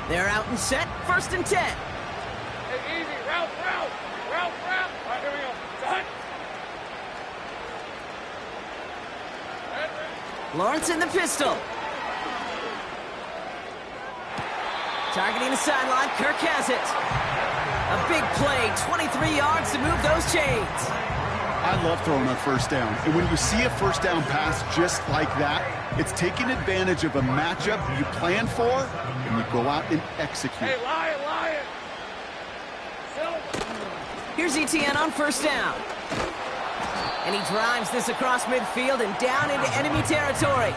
They're out and set, 1st and 10. Hey, easy. Route. All right, here we go. Done. Lawrence in the pistol. Targeting the sideline, Kirk has it. A big play, 23 yards to move those chains. I love throwing on 1st down. And when you see a 1st down pass just like that, it's taking advantage of a matchup you plan for, and you go out and execute. Hey, Lion. Here's ETN on 1st down. And he drives this across midfield and down into enemy territory.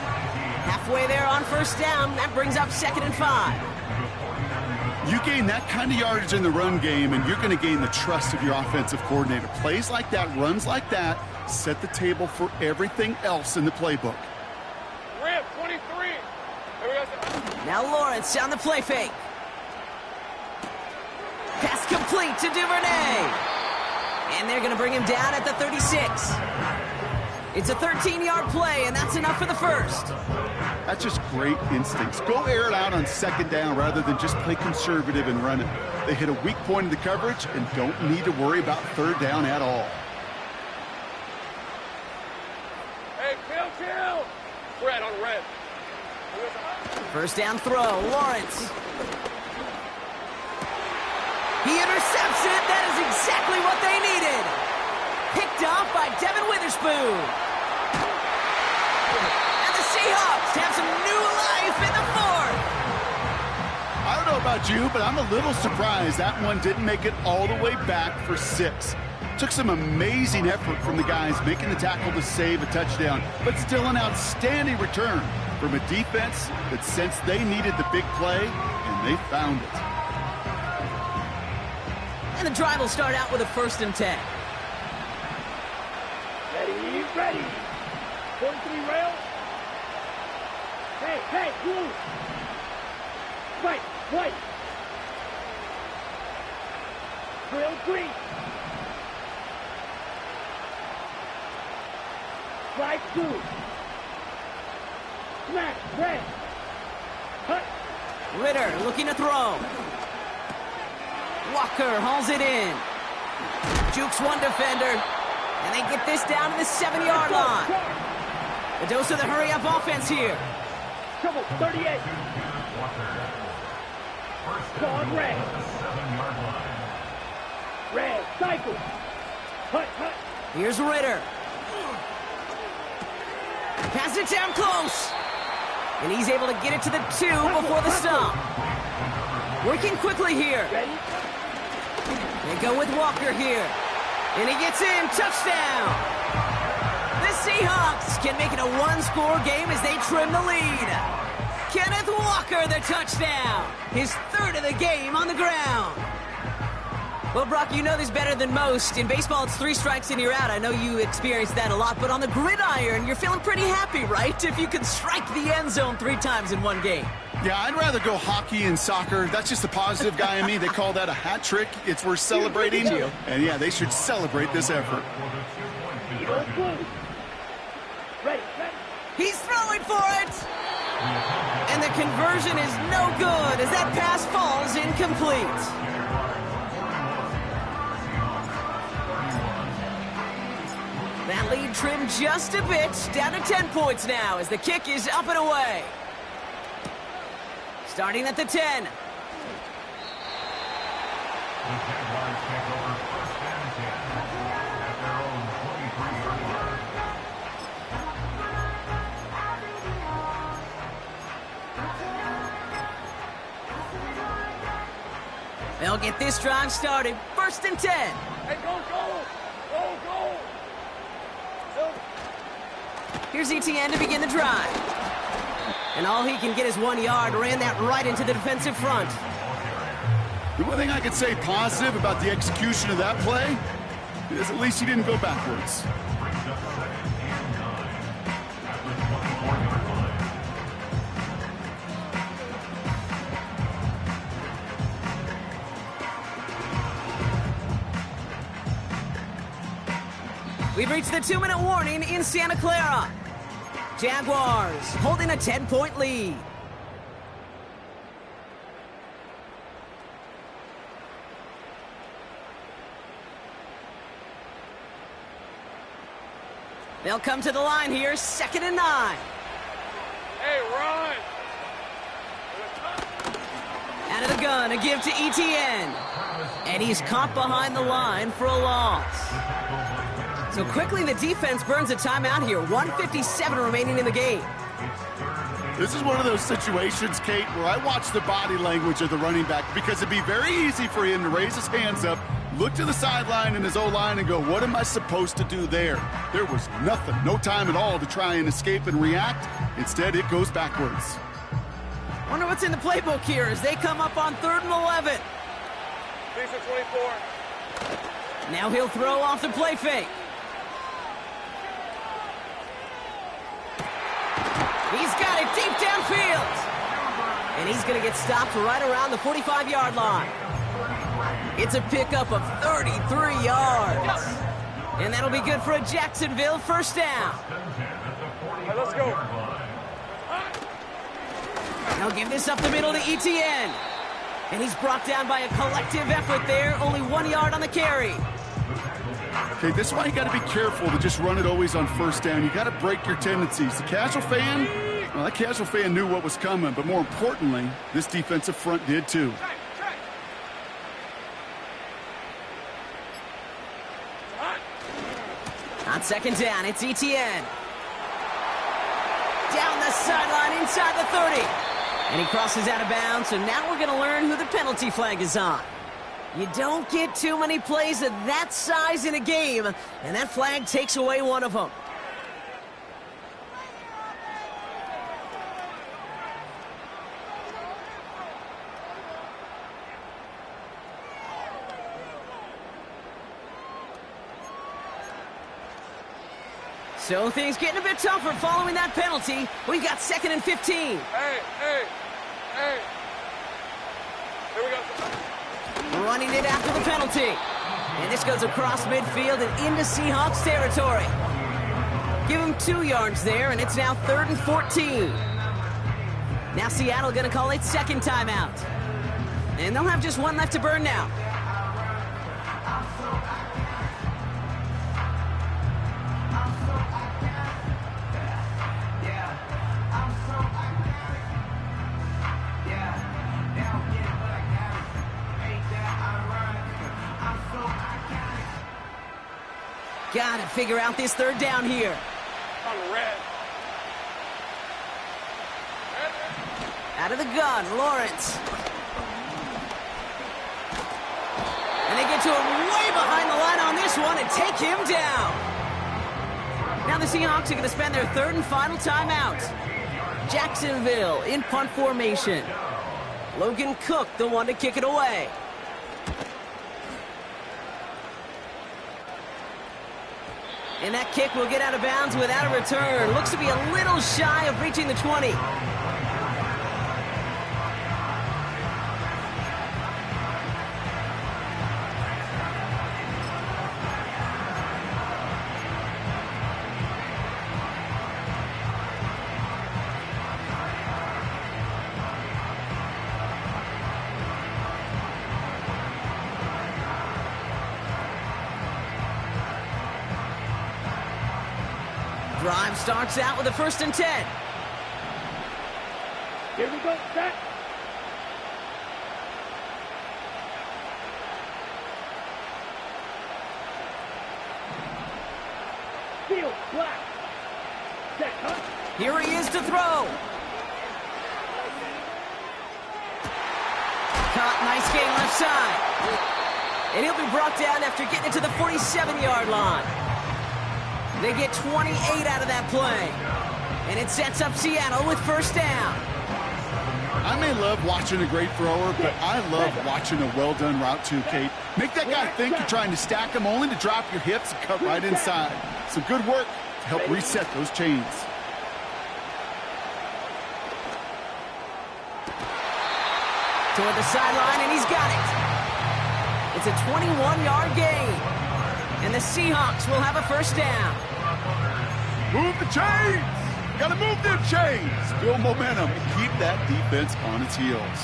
Halfway there on 1st down, that brings up 2nd and 5. You gain that kind of yardage in the run game, and you're going to gain the trust of your offensive coordinator. Plays like that, runs like that, set the table for everything else in the playbook. Rip, 23. Here we go. Now Lawrence on the play fake. Pass complete to Duvernay. And they're going to bring him down at the 36. It's a 13-yard play, and that's enough for the 1st. That's just great instincts. Go air it out on 2nd down rather than just play conservative and run it. They hit a weak point in the coverage and don't need to worry about 3rd down at all. Hey, chill. Red on red. 1st down throw, Lawrence. He intercepts it. That is exactly what they needed. Picked off by Devin Witherspoon. And the Seahawks have some new life in the 4th. I don't know about you, but I'm a little surprised that one didn't make it all the way back for 6. Took some amazing effort from the guys making the tackle to save a touchdown, but still an outstanding return from a defense that sensed they needed the big play, and they found it. And the drive will start out with a 1st and 10. Ready. 43 rail. Hey, blue. White. Drill green. Flag 2. Smack, red. Hut. Ritter looking to throw. Walker hauls it in. Jukes one defender. And they get this down to the 7-yard line. A dose of the hurry-up offense here. Trouble, 38. First Go on, down Red. at the 7-yard line. Red, cycle. Hut, hut. Here's Ritter. Pass it down close. And he's able to get it to the 2 before the stop. Working quickly here. Ready? They go with Walker here. And he gets in. Touchdown. The Seahawks can make it a one-score game as they trim the lead. Kenneth Walker, the touchdown. His third of the game on the ground. Well, Brock, you know this better than most. In baseball, it's 3 strikes and you're out. I know you experienced that a lot, but on the gridiron, you're feeling pretty happy, right? If you can strike the end zone 3 times in one game. Yeah, I'd rather go hockey and soccer. That's just the positive guy in me. They call that a hat trick. It's worth celebrating. And yeah, they should celebrate this effort. Ready, ready. He's throwing for it. And the conversion is no good as that pass falls incomplete. That lead trimmed just a bit, down to 10 points now as the kick is up and away. Starting at the 10. The Jaguars take over first and 10 at their own 23-yard line. They'll get this drive started. First and 10. Hey, go, go! Go, go! Here's Etienne to begin the drive. And all he can get is 1 yard. Ran that right into the defensive front. The one thing I could say positive about the execution of that play is at least he didn't go backwards. Brings up 2nd and 9 at the 24-yard line. We've reached the 2-minute warning in Santa Clara. Jaguars holding a 10-point lead. They'll come to the line here, 2nd and 9. Hey, run! Out of the gun, a give to Etienne. And he's caught behind the line for a loss. So quickly the defense burns a timeout here. 1:57 remaining in the game. This is one of those situations, Kate, where I watch the body language of the running back because it'd be very easy for him to raise his hands up, look to the sideline in his O-line and go, what am I supposed to do there? There was nothing, no time at all to try and escape and react. Instead, it goes backwards. Wonder what's in the playbook here as they come up on 3rd and 11. Please for 24. Now he'll throw off the play fake. He's got it deep downfield. And he's going to get stopped right around the 45-yard line. It's a pickup of 33 yards. And that'll be good for a Jacksonville first down. All right, let's go. They'll give this up the middle to Etienne. And he's brought down by a collective effort there. Only 1 yard on the carry. Okay, this is why you got to be careful to just run it always on first down. You got to break your tendencies. The casual fan, well, that casual fan knew what was coming, but more importantly, this defensive front did too. On 2nd down, it's Etienne. Down the sideline inside the 30. And he crosses out of bounds, so now we're going to learn who the penalty flag is on. You don't get too many plays of that size in a game, and that flag takes away one of them. So things getting a bit tougher following that penalty. We've got 2nd and 15. Hey, hey, hey. Here we go. Running it after the penalty. And this goes across midfield and into Seahawks territory. Give him 2 yards there, and it's now 3rd and 14. Now Seattle going to call its 2nd timeout. And they'll have just 1 left to burn now. Gotta figure out this third down here. On the red. Out of the gun, Lawrence. And they get to him way behind the line on this one and take him down. Now the Seahawks are going to spend their third and final timeout. Jacksonville in punt formation. Logan Cook, the one to kick it away. And that kick will get out of bounds without a return. Looks to be a little shy of reaching the 20. Drive starts out with a 1st and 10. Here we go, set. Field, black. Set, cut. Here he is to throw. Caught, nice game left side. And he'll be brought down after getting it to the 47-yard line. They get 28 out of that play. And it sets up Seattle with 1st down. I may love watching a great thrower, but I love watching a well-done route too, Kate. Make that guy think you're trying to stack him only to drop your hips and cut right inside. Some good work to help reset those chains. Toward the sideline, and he's got it. It's a 21-yard gain. And the Seahawks will have a 1st down. Move the chains! Gotta move them chains! Build momentum and keep that defense on its heels.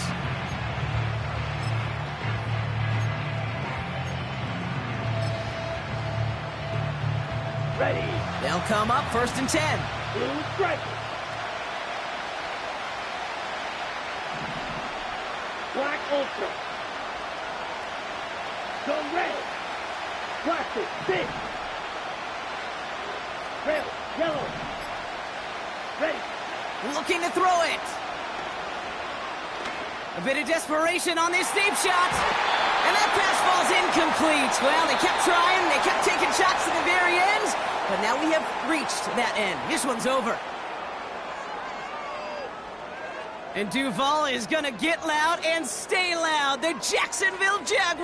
Ready. They'll come up 1st and 10. Blue striker. Black ultra. Go red. Plastic, big. Red, yellow. Ready. Looking to throw it. A bit of desperation on this deep shot. And that pass falls incomplete. Well, they kept trying. They kept taking shots to the very end. But now we have reached that end. This one's over. And Duval is going to get loud and stay loud. The Jacksonville Jaguars